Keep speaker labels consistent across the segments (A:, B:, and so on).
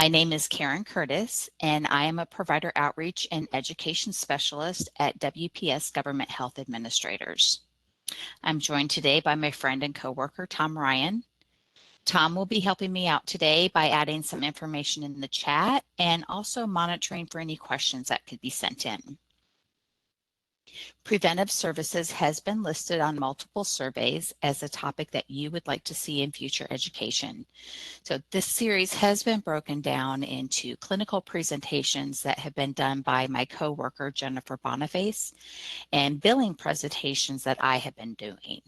A: My name is Karen Curtis, and I am a Provider Outreach and Education Specialist at WPS Government Health Administrators. I'm joined today by my friend and coworker, Tom Ryan. Tom will be helping me out today by adding some information in the chat and also monitoring for any questions that could be sent in. Preventive services has been listed on multiple surveys as a topic that you would like to see in future education. So this series has been broken down into clinical presentations that have been done by my coworker, Jennifer Boniface, and billing presentations that I have been doing.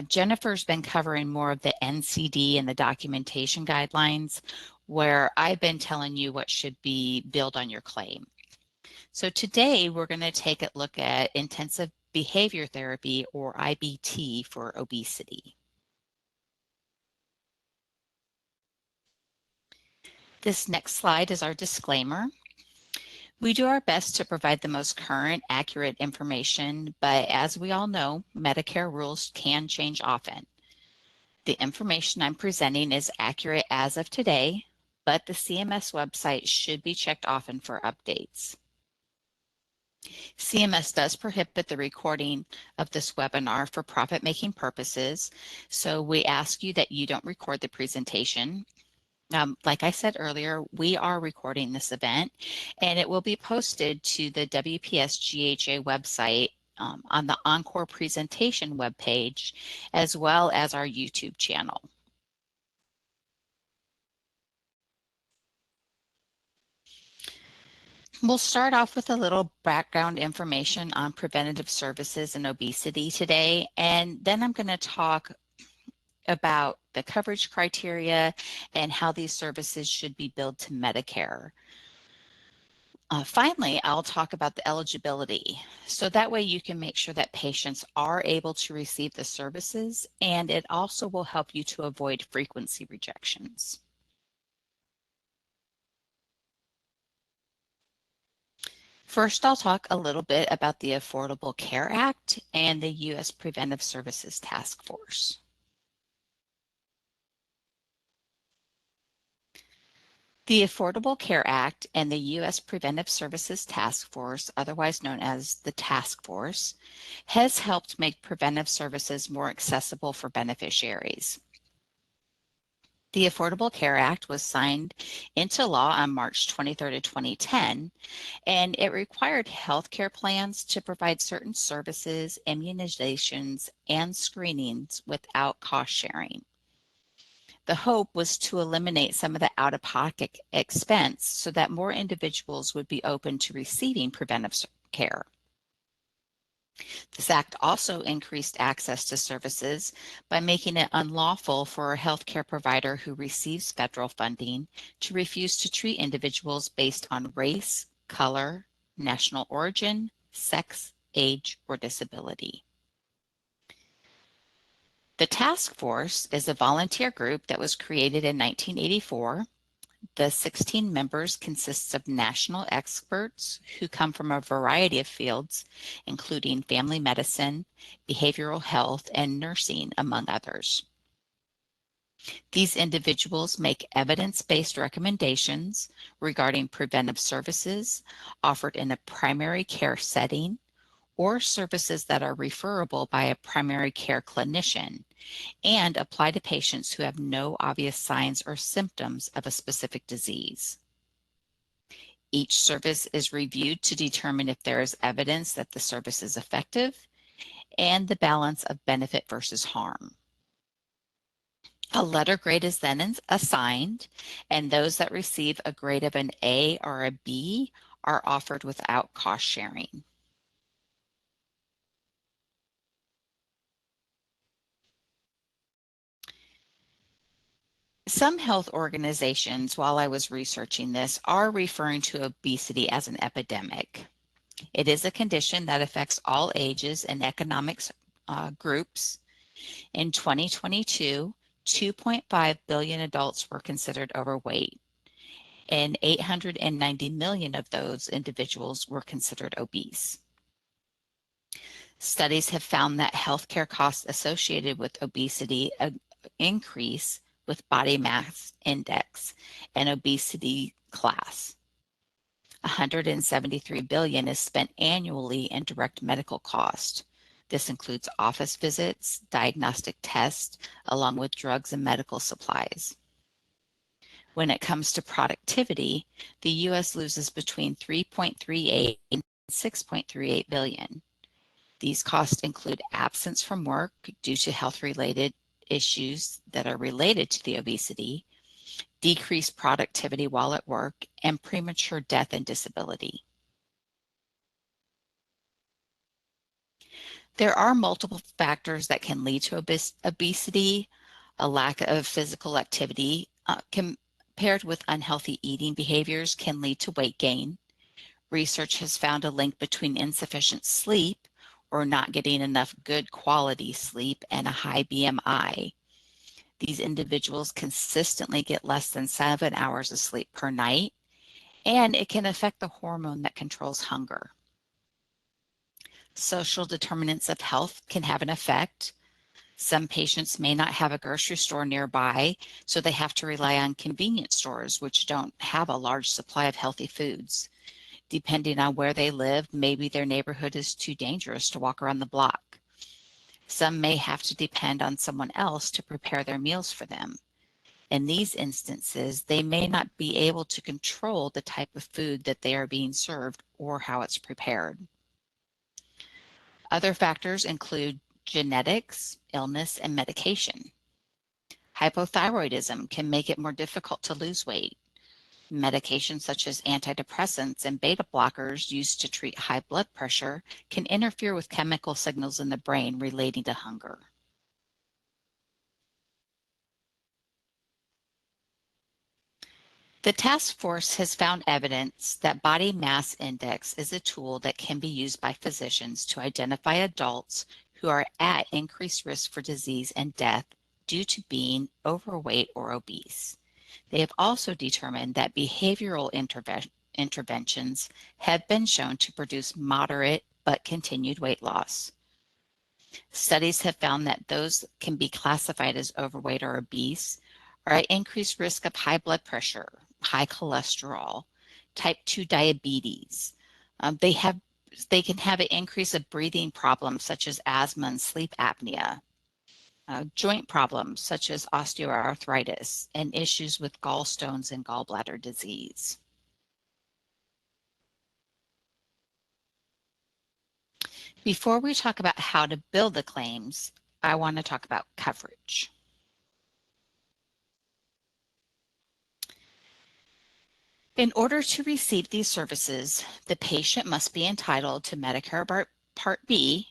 A: Jennifer's been covering more of the NCD and the documentation guidelines, where I've been telling you what should be billed on your claim. So today we're going to take a look at intensive behavior therapy, or IBT, for obesity. This next slide is our disclaimer. We do our best to provide the most current, accurate information, but as we all know, Medicare rules can change often. The information I'm presenting is accurate as of today, but the CMS website should be checked often for updates. CMS does prohibit the recording of this webinar for profit-making purposes, so we ask you that you don't record the presentation. Like I said earlier, we are recording this event, and it will be posted to the WPS GHA website on the Encore presentation webpage, as well as our YouTube channel. We'll start off with a little background information on preventative services and obesity today, and then I'm going to talk about the coverage criteria and how these services should be billed to Medicare. Finally, I'll talk about the eligibility. So that way you can make sure that patients are able to receive the services, and it also will help you to avoid frequency rejections. First, I'll talk a little bit about the Affordable Care Act and the U.S. Preventive Services Task Force. The Affordable Care Act and the U.S. Preventive Services Task Force, otherwise known as the Task Force, has helped make preventive services more accessible for beneficiaries. The Affordable Care Act was signed into law on March 23rd of 2010, and it required healthcare plans to provide certain services, immunizations, and screenings without cost sharing. The hope was to eliminate some of the out-of-pocket expense so that more individuals would be open to receiving preventive care. This act also increased access to services by making it unlawful for a healthcare provider who receives federal funding to refuse to treat individuals based on race, color, national origin, sex, age, or disability. The task force is a volunteer group that was created in 1984. The 16 members consists of national experts who come from a variety of fields, including family medicine, behavioral health, and nursing, among others. These individuals make evidence-based recommendations regarding preventive services offered in a primary care setting or services that are referable by a primary care clinician, and apply to patients who have no obvious signs or symptoms of a specific disease. Each service is reviewed to determine if there is evidence that the service is effective and the balance of benefit versus harm. A letter grade is then assigned, and those that receive a grade of an A or a B are offered without cost sharing. Some health organizations, while I was researching this, are referring to obesity as an epidemic. It is a condition that affects all ages and economic groups. In 2022, 2.5 billion adults were considered overweight, and 890 million of those individuals were considered obese. Studies have found that healthcare costs associated with obesity increase with body mass index and obesity class. 173 billion is spent annually in direct medical cost. This includes office visits, diagnostic tests, along with drugs and medical supplies. When it comes to productivity, the US loses between 3.38 and 6.38 billion. These costs include absence from work due to health-related issues that are related to the obesity, decreased productivity while at work, and premature death and disability. There are multiple factors that can lead to obesity. A lack of physical activity paired with unhealthy eating behaviors can lead to weight gain. Research has found a link between insufficient sleep or not getting enough good quality sleep and a high BMI. These individuals consistently get less than 7 hours of sleep per night, and it can affect the hormone that controls hunger. Social determinants of health can have an effect. Some patients may not have a grocery store nearby, so they have to rely on convenience stores, which don't have a large supply of healthy foods. Depending on where they live, maybe their neighborhood is too dangerous to walk around the block. Some may have to depend on someone else to prepare their meals for them. In these instances, they may not be able to control the type of food that they are being served or how it's prepared. Other factors include genetics, illness, and medication. Hypothyroidism can make it more difficult to lose weight. Medications such as antidepressants and beta blockers used to treat high blood pressure can interfere with chemical signals in the brain relating to hunger. The task force has found evidence that body mass index is a tool that can be used by physicians to identify adults who are at increased risk for disease and death due to being overweight or obese. They have also determined that behavioral interventions have been shown to produce moderate but continued weight loss. Studies have found that those can be classified as overweight or obese are at increased risk of high blood pressure, high cholesterol, type 2 diabetes. They can have an increase of breathing problems such as asthma and sleep apnea, joint problems such as osteoarthritis, and issues with gallstones and gallbladder disease. Before we talk about how to build the claims, I want to talk about coverage. In order to receive these services, the patient must be entitled to Medicare Part B,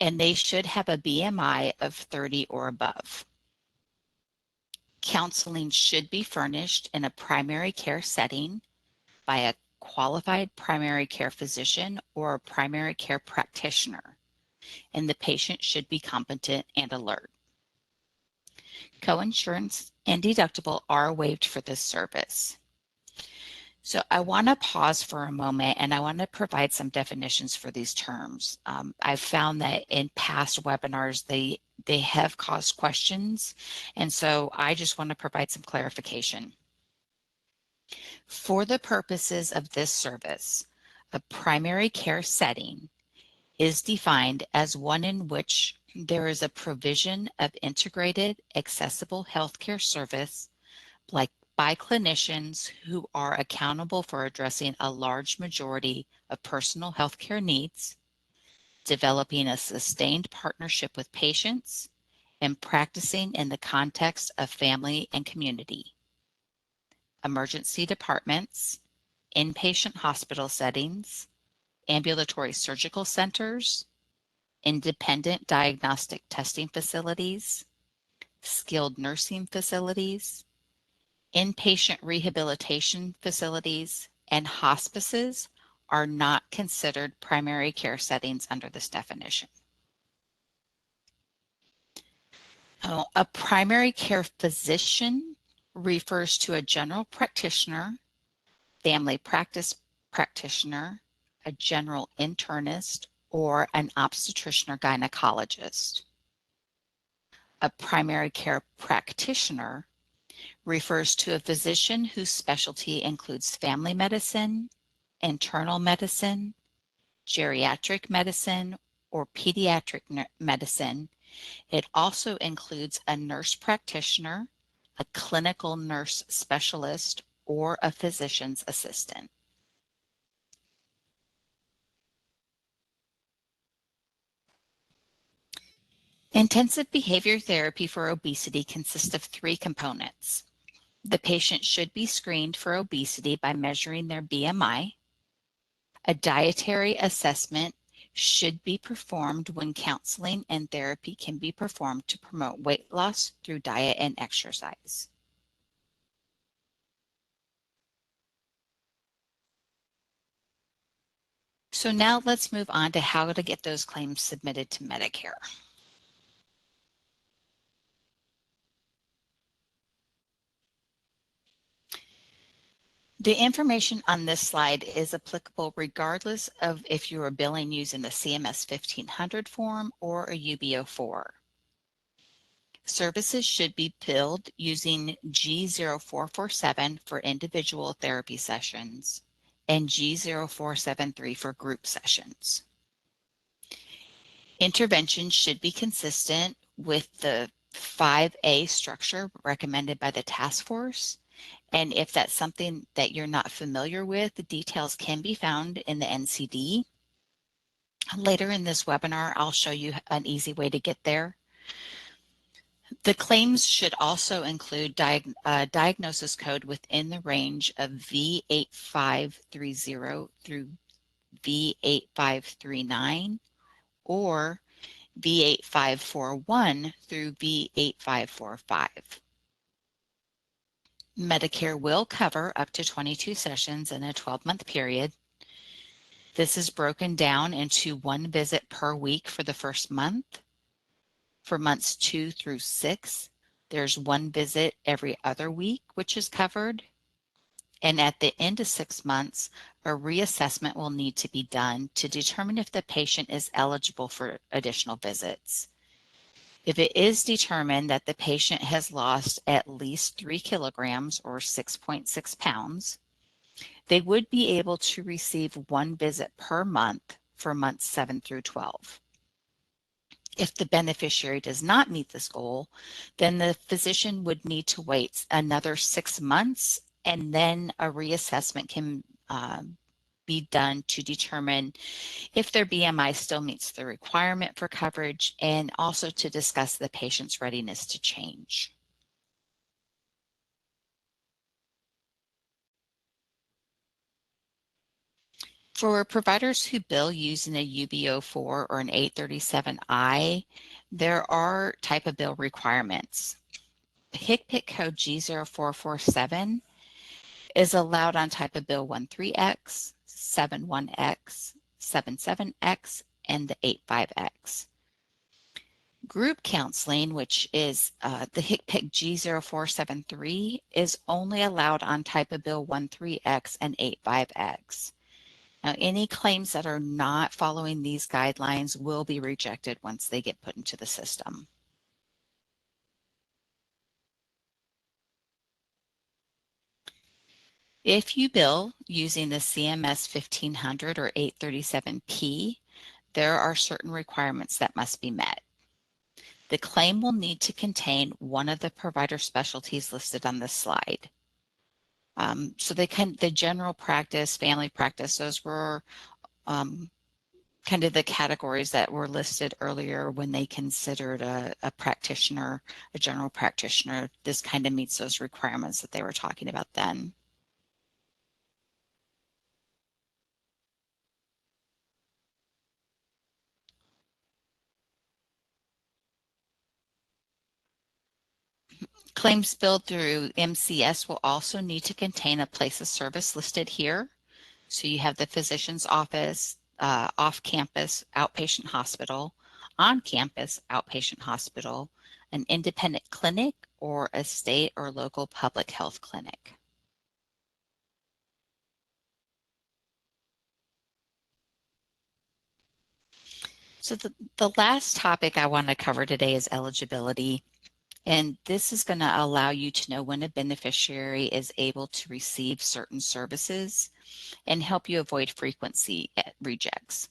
A: and they should have a BMI of 30 or above. Counseling should be furnished in a primary care setting by a qualified primary care physician or a primary care practitioner, and the patient should be competent and alert. Coinsurance and deductible are waived for this service. So I want to pause for a moment and I want to provide some definitions for these terms. I've found that in past webinars, they have caused questions, and so I just want to provide some clarification. For the purposes of this service, a primary care setting is defined as one in which there is a provision of integrated, accessible healthcare service like by clinicians who are accountable for addressing a large majority of personal healthcare needs, developing a sustained partnership with patients, and practicing in the context of family and community. Emergency departments, inpatient hospital settings, ambulatory surgical centers, independent diagnostic testing facilities, skilled nursing facilities, inpatient rehabilitation facilities, and hospices are not considered primary care settings under this definition. A primary care physician refers to a general practitioner, family practice practitioner, a general internist, or an obstetrician or gynecologist. A primary care practitioner refers to a physician whose specialty includes family medicine, internal medicine, geriatric medicine, or pediatric medicine. It also includes a nurse practitioner, a clinical nurse specialist, or a physician's assistant. Intensive behavior therapy for obesity consists of three components. The patient should be screened for obesity by measuring their BMI. A dietary assessment should be performed when counseling and therapy can be performed to promote weight loss through diet and exercise. So now let's move on to how to get those claims submitted to Medicare. The information on this slide is applicable regardless of if you are billing using the CMS 1500 form or a UB04. Services should be billed using G0447 for individual therapy sessions and G0473 for group sessions. Interventions should be consistent with the 5A structure recommended by the task force. And if that's something that you're not familiar with, the details can be found in the NCD. Later in this webinar, I'll show you an easy way to get there. The claims should also include diagnosis code within the range of V8530 through V8539 or V8541 through V8545. Medicare will cover up to 22 sessions in a 12-month period. This is broken down into one visit per week for the first month. For months 2 through 6, there's one visit every other week, which is covered. And at the end of 6 months, a reassessment will need to be done to determine if the patient is eligible for additional visits. If it is determined that the patient has lost at least 3 kilograms or 6.6 pounds, they would be able to receive one visit per month for months 7 through 12. If the beneficiary does not meet this goal, then the physician would need to wait another 6 months, and then a reassessment can be done to determine if their BMI still meets the requirement for coverage, and also to discuss the patient's readiness to change. For providers who bill using a UB04 or an 837I, there are type of bill requirements. HCPC code G0447 is allowed on type of bill 13X, 71X, 77X, and the 85X. Group counseling, which is the HCPC G0473, is only allowed on type of bill 13X and 85X. Now, any claims that are not following these guidelines will be rejected once they get put into the system. If you bill using the CMS 1500 or 837P, there are certain requirements that must be met. The claim will need to contain one of the provider specialties listed on this slide. So the general practice, family practice, those were kind of the categories that were listed earlier when they considered a practitioner, a general practitioner. This kind of meets those requirements that they were talking about then. Claims billed through MCS will also need to contain a place of service listed here. So you have the physician's office, off-campus outpatient hospital, on-campus outpatient hospital, an independent clinic, or a state or local public health clinic. So the last topic I want to cover today is eligibility. And this is going to allow you to know when a beneficiary is able to receive certain services and help you avoid frequency rejects.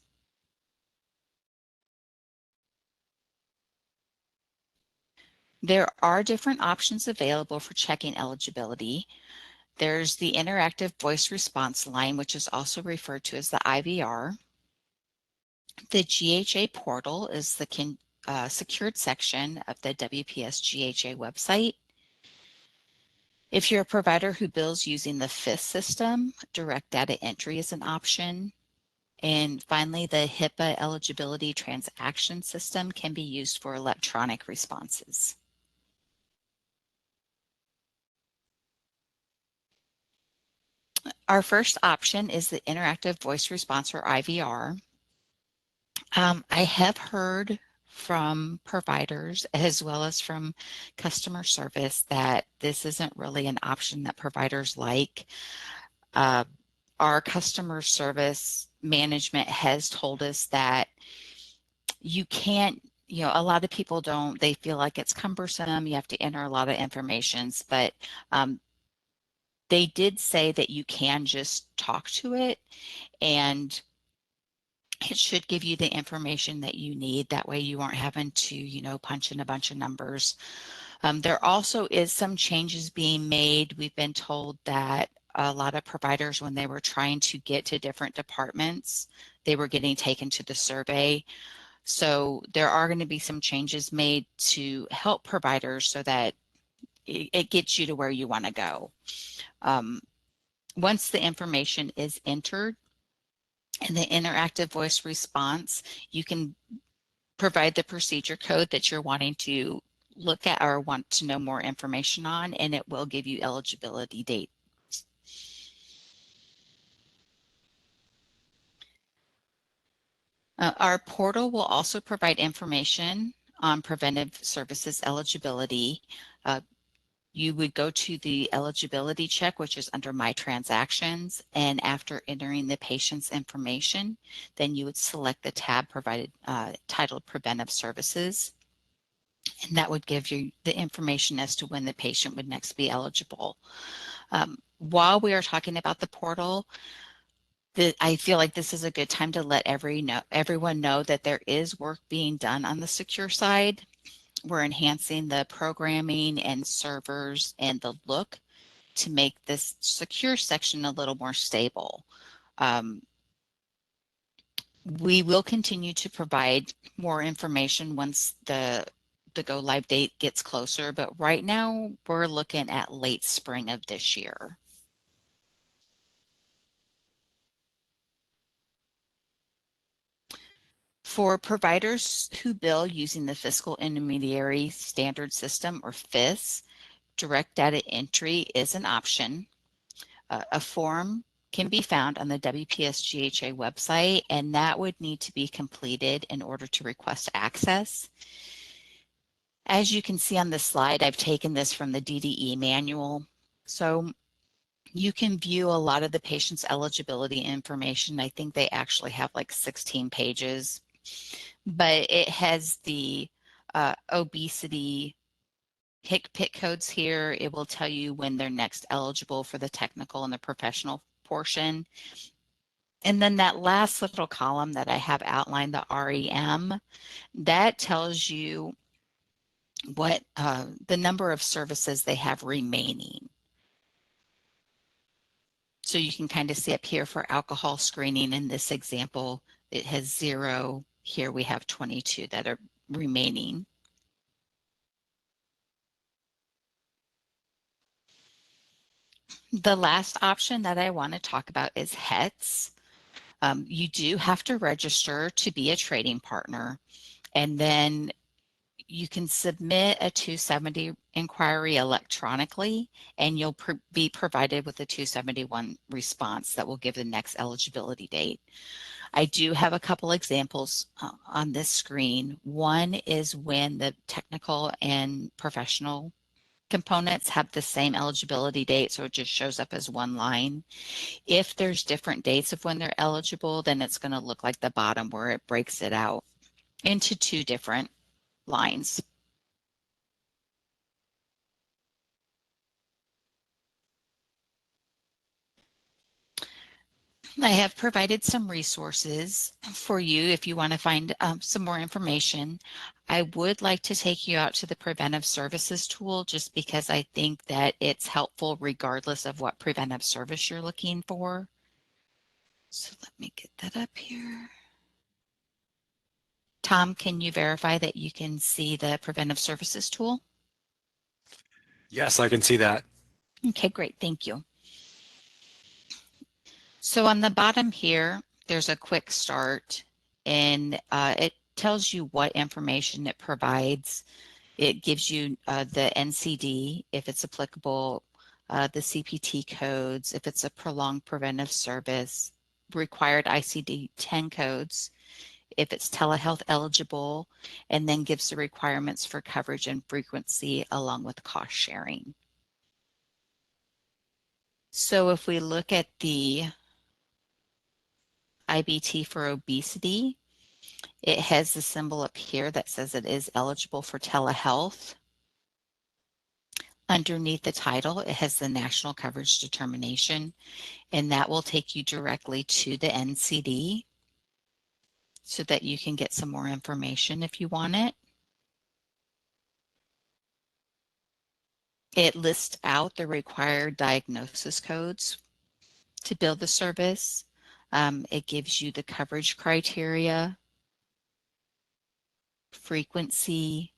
A: There are different options available for checking eligibility. There's the interactive voice response line, which is also referred to as the IVR. The GHA portal is the secured section of the WPS GHA website. If you're a provider who bills using the FIS system, direct data entry is an option. And finally, the HIPAA eligibility transaction system can be used for electronic responses. Our first option is the interactive voice response, or IVR. I have heard from providers as well as from customer service that this isn't really an option that providers like. Uh, our customer service management has told us that you can't, a lot of people don't, they feel like it's cumbersome, you have to enter a lot of information, but they did say that you can just talk to it and it should give you the information that you need. That way you aren't having to, punch in a bunch of numbers. There also is some changes being made. We've been told that a lot of providers, when they were trying to get to different departments, they were getting taken to the survey. So there are going to be some changes made to help providers so that it gets you to where you want to go. Once the information is entered in the interactive voice response, you can provide the procedure code that you're wanting to look at or want to know more information on, and it will give you eligibility date. Our portal will also provide information on preventive services eligibility. You would go to the eligibility check, which is under My Transactions, and after entering the patient's information, then you would select the tab provided titled Preventive Services, and that would give you the information as to when the patient would next be eligible. While we are talking about the portal, I feel like this is a good time to let everyone know that there is work being done on the secure side. We're enhancing the programming and servers and the look to make this secure section a little more stable. We will continue to provide more information once the go live date gets closer, but right now we're looking at late spring of this year. For providers who bill using the Fiscal Intermediary Standard System, or FIS, direct data entry is an option. A form can be found on the WPS-GHA website, and that would need to be completed in order to request access. As you can see on this slide, I've taken this from the DDE manual. So you can view a lot of the patient's eligibility information. I think they actually have like 16 pages, but it has the obesity HCPCS codes here. It will tell you when they're next eligible for the technical and the professional portion. And then that last little column that I have outlined, the REM, that tells you what the number of services they have remaining. So you can kind of see up here for alcohol screening in this example, it has 0. Here we have 22 that are remaining. The last option that I want to talk about is HETS. You do have to register to be a trading partner, and then you can submit a 270 inquiry electronically, and you'll be provided with a 271 response that will give the next eligibility date. I do have a couple examples on this screen. One is when the technical and professional components have the same eligibility date, so it just shows up as one line. If there's different dates of when they're eligible, then it's going to look like the bottom where it breaks it out into two different lines. I have provided some resources for you if you want to find some more information. I would like to take you out to the preventive services tool just because I think that it's helpful regardless of what preventive service you're looking for. So let me get that up here. Tom, can you verify that you can see the preventive services tool?
B: Yes, I can see that.
A: Okay, great. Thank you. So on the bottom here, there's a quick start, and it tells you what information it provides. It gives you the NCD, if it's applicable, the CPT codes, if it's a prolonged preventive service, required ICD-10 codes, if it's telehealth eligible, and then gives the requirements for coverage and frequency along with cost sharing. So if we look at the IBT for obesity, it has the symbol up here that says it is eligible for telehealth. Underneath the title, it has the national coverage determination, and that will take you directly to the NCD so that you can get some more information if you want it. It lists out the required diagnosis codes to bill the service. It gives you the coverage criteria, frequency,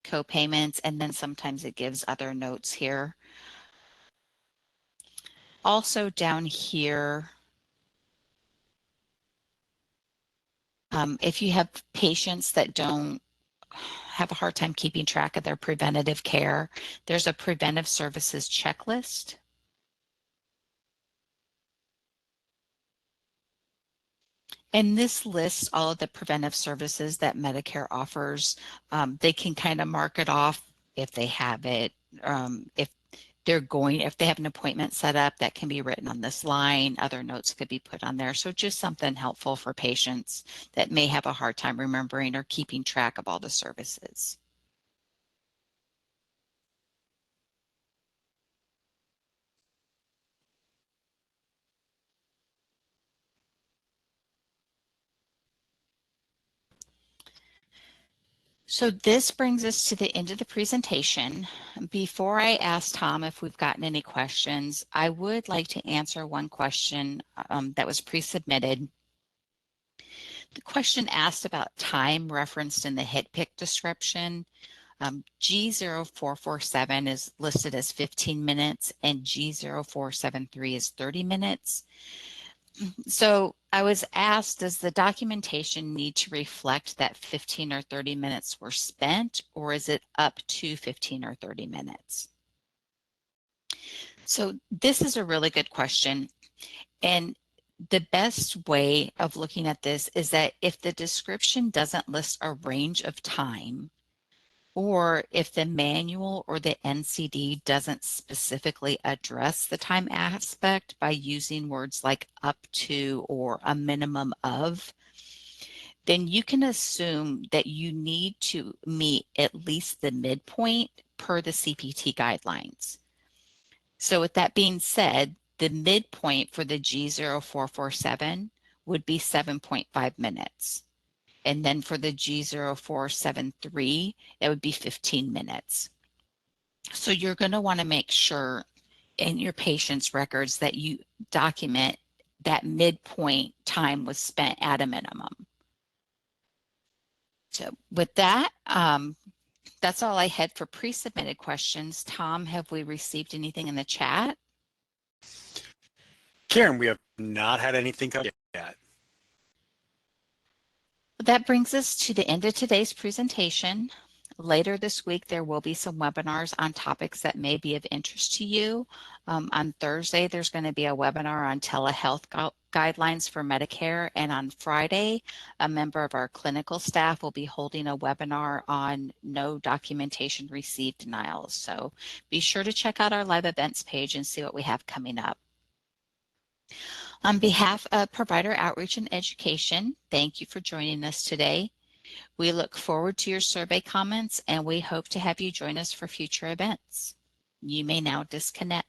A: co-payments, and then sometimes it gives other notes here. Also down here, if you have patients that don't have a hard time keeping track of their preventative care, there's a preventive services checklist. And this lists all of the preventive services that Medicare offers. They can kind of mark it off if they have it. If they have an appointment set up, that can be written on this line. Other notes could be put on there. So just something helpful for patients that may have a hard time remembering or keeping track of all the services. So this brings us to the end of the presentation. Before I ask Tom if we've gotten any questions, I would like to answer one question that was pre-submitted. The question asked about time referenced in the HITPIC description. G0447 is listed as 15 minutes and G0473 is 30 minutes. So I was asked, does the documentation need to reflect that 15 or 30 minutes were spent, or is it up to 15 or 30 minutes? So this is a really good question. And the best way of looking at this is that if the description doesn't list a range of time, or if the manual or the NCD doesn't specifically address the time aspect by using words like up to or a minimum of, then you can assume that you need to meet at least the midpoint per the CPT guidelines. So with that being said, the midpoint for the G0447 would be 7.5 minutes. And then for the G0473, it would be 15 minutes. So you're going to want to make sure in your patient's records that you document that midpoint time was spent at a minimum. So with that, that's all I had for pre-submitted questions. Tom, have we received anything in the chat?
B: Karen, we have not had anything come yet.
A: That brings us to the end of today's presentation. Later this week, there will be some webinars on topics that may be of interest to you. On Thursday, there's going to be a webinar on telehealth guidelines for Medicare. And on Friday, a member of our clinical staff will be holding a webinar on no documentation received denials. So be sure to check out our live events page and see what we have coming up. On behalf of Provider Outreach and Education, thank you for joining us today. We look forward to your survey comments and we hope to have you join us for future events. You may now disconnect.